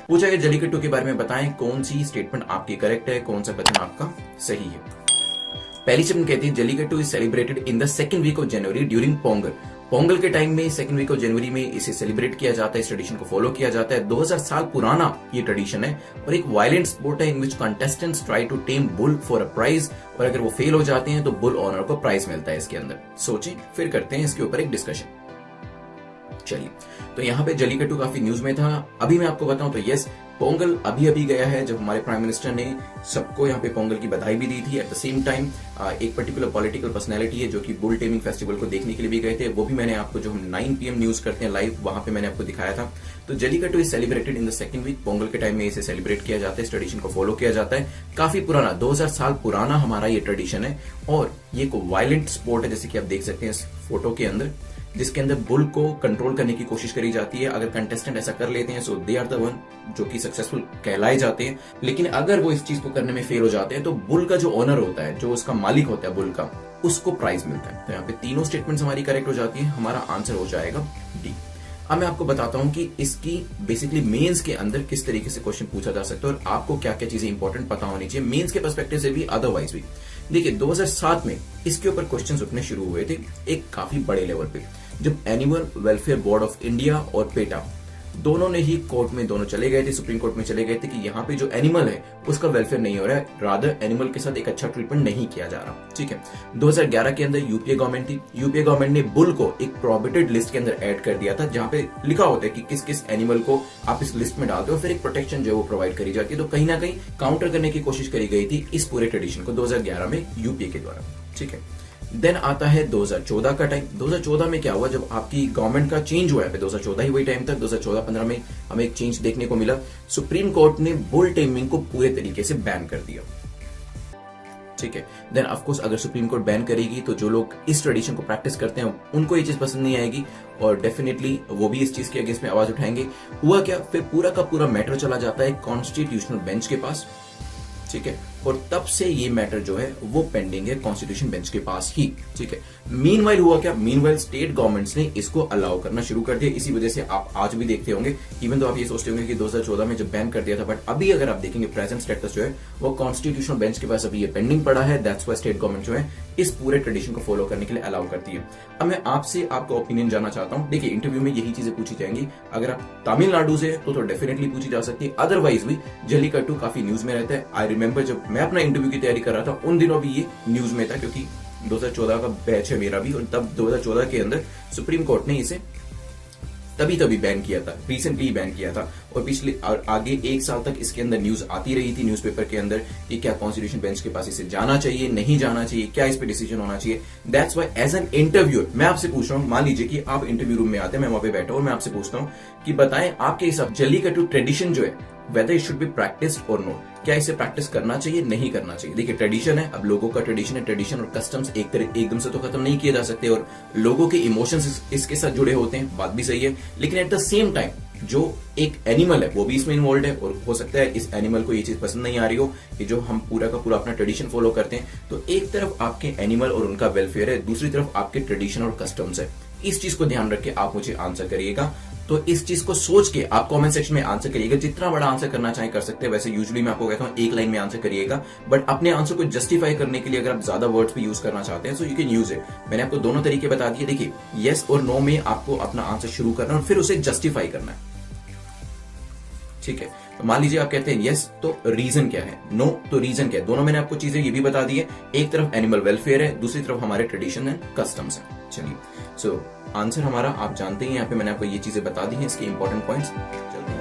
पूछा गया जल्लीकट्टू के बारे में बताएं कौन सी स्टेटमेंट आपकी करेक्ट है, कौन सा कथन आपका सही है। पहली स्टेटमेंट कहती है Jallikattu is celebrated in the second week of January during Pongal. Pongal के टाइम में सेकंड वीक ऑफ जनवरी में इसे सेलिब्रेट किया जाता है, इस ट्रेडिशन को फॉलो किया जाता है। 2000 साल पुराना ये ट्रेडिशन है और एक वायलेंट स्पोर्ट है in which contestants try to tame bull for a prize, और अगर वो फेल हो जाते हैं तो बुल ऑनर को प्राइज मिलता है इसके अंदर। सोचें, फिर करते हैं इसके ऊपर एक डिस्कशन। चलिए, तो यहाँ पे जल्लीकट्टू काफी न्यूज में था। अभी मैं आपको बताऊं तो यस, पोंगल अभी अभी गया है जब हमारे प्राइम मिनिस्टर ने सबको यहाँ पे पोंगल की बधाई भी दी थी। एट द सेम टाइम एक पर्टिकुलर पॉलिटिकल पर्सनैलिटी है जो कि बुल टेमिंग फेस्टिवल को देखने के लिए भी गए थे। वो भी मैंने आपको, जो हम 9 PM न्यूज करते हैं लाइव, वहां पे मैंने आपको दिखाया था। तो Jallikattu is celebrated in the second week. Pongal के टाइम में इसे सेलिब्रेट किया जाता है, इस ट्रेडिशन को फॉलो किया जाता है। काफी पुराना, 2000 साल पुराना हमारा ये ट्रेडिशन है और ये एक वायलेंट स्पोर्ट है, जैसे कि आप देख सकते हैं इस फोटो के अंदर, जिसके अंदर बुल को कंट्रोल करने की कोशिश करी जाती है। अगर कंटेस्टेंट ऐसा कर लेते हैं सो दे आर द वन जो कि सक्सेसफुल कहलाए जाते हैं। लेकिन अगर वो इस चीज को करने में फेल हो जाते हैं तो बुल का जो ओनर होता है, जो उसका मालिक होता है बुल का, उसको प्राइज मिलता है। तो यहाँ पे तीनों स्टेटमेंट्स हमारी करेक्ट हो जाती है, हमारा आंसर हो जाएगा डी। अब मैं आपको बताता हूं कि इसकी बेसिकली मेंस के अंदर किस तरीके से क्वेश्चन पूछा जा सकता है और आपको क्या क्या चीजें इंपॉर्टेंट पता होनी चाहिए मेंस के पर्सपेक्टिव से भी, अदरवाइज भी। देखिए, 2007 में इसके ऊपर क्वेश्चंस उठने शुरू हुए थे एक काफी बड़े लेवल पे, जब animal welfare board of India और पेटा दोनों ने ही कोर्ट में दोनों चले गए थे, सुप्रीम कोर्ट में चले गए थे कि यहाँ पे जो एनिमल है उसका वेलफेयर नहीं हो रहा है, रादर एनिमल के साथ एक अच्छा ट्रीटमेंट नहीं किया जा रहा। ठीक है, 2011 के अंदर यूपीए गवर्नमेंट थी। यूपीए गवर्नमेंट ने बुल को एक प्रोहिबिटेड लिस्ट के अंदर ऐड कर दिया था, जहां पे लिखा होता है कि किस किस एनिमल को आप इस लिस्ट में डालते हो, फिर एक प्रोटेक्शन जो है वो प्रोवाइड करी जाती है। तो कहीं ना कहीं काउंटर करने की कोशिश करी गई थी इस पूरे ट्रेडिशन को 2011 में यूपीए के द्वारा। ठीक है, देन आता है 2014 का टाइम। 2014 में क्या हुआ, जब आपकी गवर्नमेंट का चेंज हुआ है, 2014 ही वही टाइम था। 2014-15 में हमें एक चेंज देखने को मिला। सुप्रीम कोर्ट ने बुल टेमिंग को पूरे तरीके से बैन कर दिया। ठीक है, देन ऑफ कोर्स अगर सुप्रीम कोर्ट बैन करेगी तो जो लोग इस ट्रेडिशन को प्रैक्टिस करते हैं उनको ये चीज पसंद नहीं आएगी और डेफिनेटली वो भी इस चीज के अगेंस्ट में आवाज उठाएंगे। हुआ क्या, फिर पूरा का पूरा मैटर चला जाता है कॉन्स्टिट्यूशनल बेंच के पास। ठीक है, और तब से ये मैटर जो है वो पेंडिंग है कॉन्स्टिट्यूशन बेंच के पास ही। ठीक है, मीनवाइल हुआ क्या, मीनवाइल स्टेट गवर्नमेंट्स ने इसको अलाउ करना शुरू कर दिया। इसी वजह से आप आज भी देखते होंगे, इवन तो आप ये सोचते होंगे कि 2014 में जब बैन कर दिया था, बट अभी अगर आप देखेंगे प्रेजेंट स्टेटस जो है वो कॉन्स्टिट्यूशनल बेंच के पास अभी ये पेंडिंग पड़ा है। दैट्स व्हाई स्टेट गवर्नमेंट जो है इस पूरे ट्रेडिशन को फॉलो करने के लिए अलाउ करती है। अब मैं आपसे आपका ओपिनियन जानना चाहता हूं। देखिए, इंटरव्यू में यही चीजें पूछी जाएंगी। अगर आप तमिलनाडु से तो डेफिनेटली पूछी जा सकती है, अदरवाइज भी जल्लीकट्टू काफी न्यूज में रहता है। आई रिमेंबर जब मैं अपना इंटरव्यू की तैयारी कर रहा था उन दिनों भी ये न्यूज में था, क्योंकि 2014 का बैच है मेरा भी, और तब 2014 के अंदर सुप्रीम कोर्ट ने इसे तभी बैन किया था, रिसेंटली बैन किया था। और पिछले और आगे 1 साल तक इसके अंदर न्यूज आती रही थी न्यूज़पेपर के अंदर कि क्या कॉन्स्टिट्यूशन बेंच के पास इसे जाना चाहिए, नहीं जाना चाहिए, क्या इस पे डिसीजन होना चाहिए। That's why as an interviewer मैं आपसे पूछ रहा हूं, मान लीजिए कि आप इंटरव्यू रूम में आते हैं, मैं वहां पे बैठा हूं और मैं आपसे पूछता हूं कि बताएं आपके हिसाब जल्लीकट्टू ट्रेडिशन जो है whether it should be practised और नॉट, क्या इसे प्रैक्टिस करना चाहिए, नहीं करना चाहिए। देखिए, ट्रेडिशन है, अब लोगों का ट्रेडिशन है, ट्रेडिशन और कस्टम्स एकदम से तो खत्म नहीं किए जा सकते और लोगों के इमोशंस इसके साथ जुड़े होते हैं, बात भी सही है। लेकिन एट द सेम टाइम जो एक एनिमल है वो भी इसमें इन्वॉल्व है, और हो सकता है इस एनिमल को ये चीज पसंद नहीं आ रही हो कि जो हम पूरा का पूरा अपना ट्रेडिशन फॉलो करते हैं। तो एक तरफ आपके एनिमल और उनका वेलफेयर है, दूसरी तरफ आपके ट्रेडिशन और कस्टम्स है। इस चीज को ध्यान रख के आप मुझे आंसर करिएगा। तो इस चीज को सोच के आप कमेंट सेक्शन में आंसर करिएगा। जितना बड़ा आंसर करना चाहे कर सकते हैं, वैसे यूजुअली मैं आपको कहता हूं एक लाइन में आंसर करिएगा, बट अपने आंसर को जस्टिफाई करने के लिए अगर आप ज्यादा वर्ड्स भी यूज करना चाहते हैं so you can use it. मैंने आपको दोनों तरीके बता दिए। देखिए, यस और नो में आपको अपना आंसर शुरू करना है और फिर उसे जस्टिफाई करना है। ठीक है, तो मान लीजिए आप कहते हैं यस तो रीजन क्या है, नो तो रीजन क्या है। दोनों मैंने आपको चीजें ये भी बता दी है, एक तरफ एनिमल वेलफेयर है, दूसरी तरफ हमारे ट्रेडिशन है, कस्टम्स है। चलिए, सो आंसर हमारा आप जानते हैं, यहाँ पे मैंने आपको ये चीजें बता दी हैं, इसके इंपॉर्टेंट पॉइंट्स। चलिए